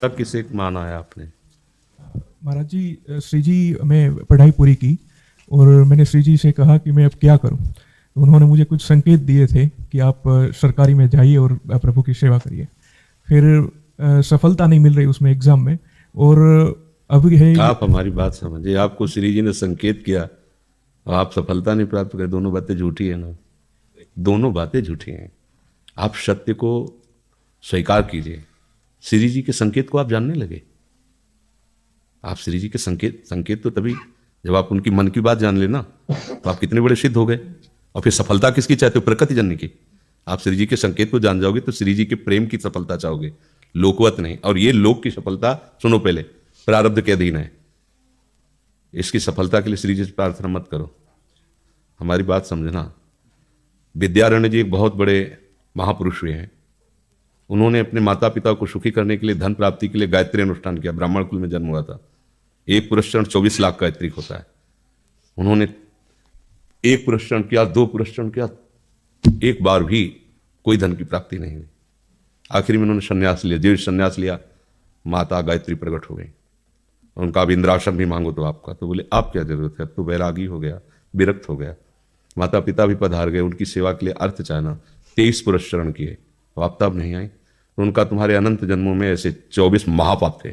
तब किसे माना है आपने? महाराज जी, श्री जी मैं पढ़ाई पूरी की और मैंने श्री जी से कहा कि मैं अब क्या करूं। तो उन्होंने मुझे कुछ संकेत दिए थे कि आप सरकारी में जाइए और प्रभु की सेवा करिए। फिर सफलता नहीं मिल रही उसमें एग्ज़ाम में, और अभी है आप हमारी बात समझिए, आपको श्री जी ने संकेत किया और आप सफलता नहीं प्राप्त करे, दोनों बातें झूठी है ना। दोनों बातें झूठी हैं। आप सत्य को स्वीकार कीजिए। श्री जी के संकेत को आप जानने लगे। आप श्री जी के संकेत संकेत तो तभी जब आप उनकी मन की बात जान लेना, तो आप कितने बड़े सिद्ध हो गए। और फिर सफलता किसकी चाहते हो? प्रकृति जननी की। आप श्री जी के संकेत को जान जाओगे तो श्री जी के प्रेम की सफलता चाहोगे, लोकवत नहीं। और ये लोक की सफलता सुनो, पहले प्रारब्ध के अधीन है। इसकी सफलता के लिए श्री जी से प्रार्थना मत करो। हमारी बात समझना। विद्यारण्य जी एक बहुत बड़े महापुरुष हुए हैं। उन्होंने अपने माता पिता को सुखी करने के लिए, धन प्राप्ति के लिए गायत्री अनुष्ठान किया। ब्राह्मण कुल में जन्म हुआ था। एक पुरस्चरण 24 लाख का गायत्री होता है। उन्होंने एक पुरस्चरण किया, दो पुरस्चरण किया, एक बार भी कोई धन की प्राप्ति नहीं हुई। आखिरी में उन्होंने संन्यास लिया। जीव संन्यास लिया, माता गायत्री प्रकट हो गई। उनका अब इंद्रासन भी मांगो तो आपका। तो बोले आप क्या जरूरत है, अब तो वैरागी हो गया, विरक्त हो गया। माता पिता भी पधार गए, उनकी सेवा के लिए अर्थ चाहना। 23 पुरस्चरण किए, तो आप तब नहीं आई। तो उनका तुम्हारे अनंत जन्मों में ऐसे 24 महापाप थे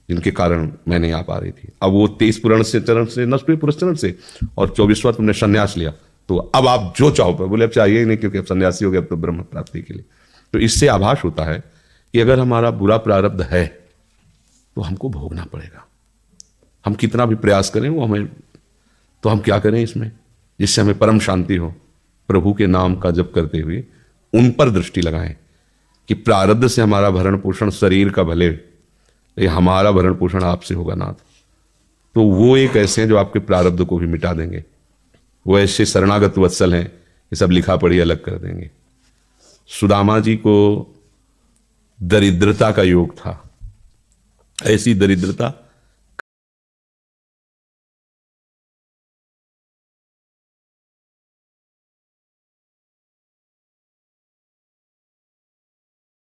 जिनके कारण मैं नहीं आ पा रही थी। अब वो 23 पुराण से चरण से नष्ट हुए, पुरस्चरण से, और 24वां तुमने संन्यास लिया। तो अब आप जो चाहो पर बोले अब चाहिए ही नहीं, क्योंकि अब सन्यासी हो गया, अब तो ब्रह्म प्राप्ति के लिए। तो इससे आभास होता है कि अगर हमारा बुरा प्रारब्ध है तो हमको भोगना पड़ेगा। हम कितना भी प्रयास करें वो हमें, तो हम क्या करें इसमें जिससे हमें परम शांति हो? प्रभु के नाम का जप करते हुए उन पर दृष्टि लगाएं कि प्रारब्ध से हमारा भरण पोषण शरीर का भले, ये हमारा भरण पोषण आपसे होगा नाथ। तो वो एक ऐसे हैं जो आपके प्रारब्ध को भी मिटा देंगे। वो ऐसे शरणागत वत्सल हैं कि सब लिखा पढ़ी अलग कर देंगे। सुदामा जी को दरिद्रता का योग था। ऐसी दरिद्रता